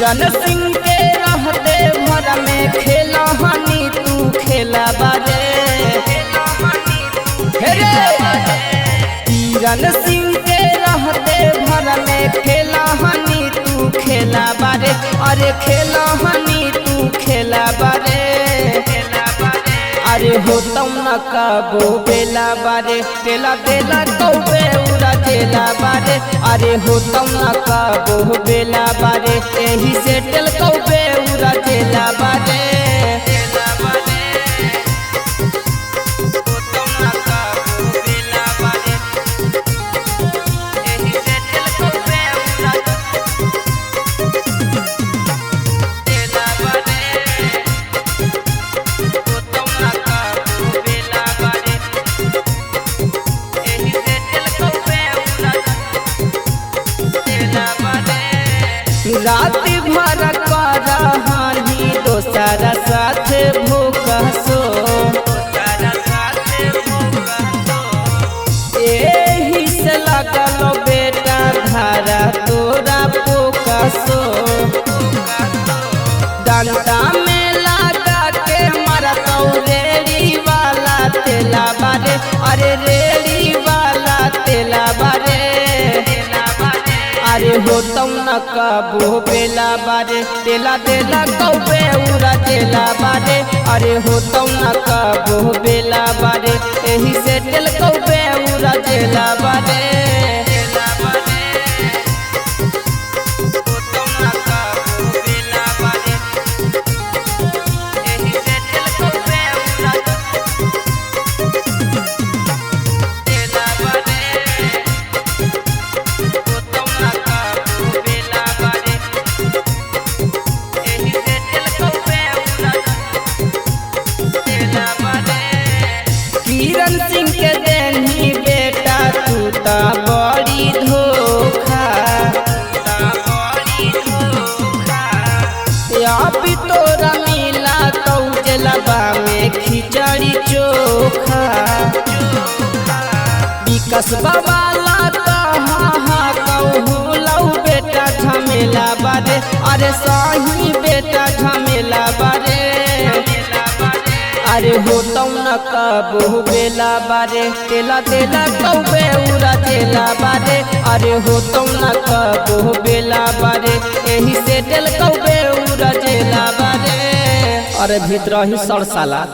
किरण सिंह के रहते भर में खेला हनी तू खेला बारे। किरण सिंह के रहते भर में खेला हनी तू खेला बारे। अरे खेला हनी तू खेला बारे। अरे होता न कबो बेला बारे तेला देला कौबे उड़ा जेला बारे। अरे होता न कबो बेला बारे यही से टेल कौबे उड़ा जेला बारे। रात भर करही दोसरा साथ भूकसो। एही से लगल बेटा धारा तोरा पोकसो। डंडा में लगा के मरतौ रेड़ी वाला तेला बारे। अरे रेड़ी वाला तेला बारे। अरे होता न कबो बेला बारे तेला देला कौबे उड़ा जेला बारे। अरे होता न कबो बेला बारे यही से टेल कौबे उड़ा जेला बारे। किरण सिंह के देनी बेटा तू ता बड़ी धोखा। अभी तोरा मिला तो जलबा में खिचड़ी चोखा। विकास बाबाला कहाँ कहू लऊ बेटा झमेला बारे। अरे सही बेटा झमेला बारे। अरे होता न कबो बेला बारे तेला देला कौबे उड़ा जेला बारे। अरे होता न कबो बेला बारे यही से टेल कौबे उड़ा जेला बारे। अरे भीतर ही सड़ साला।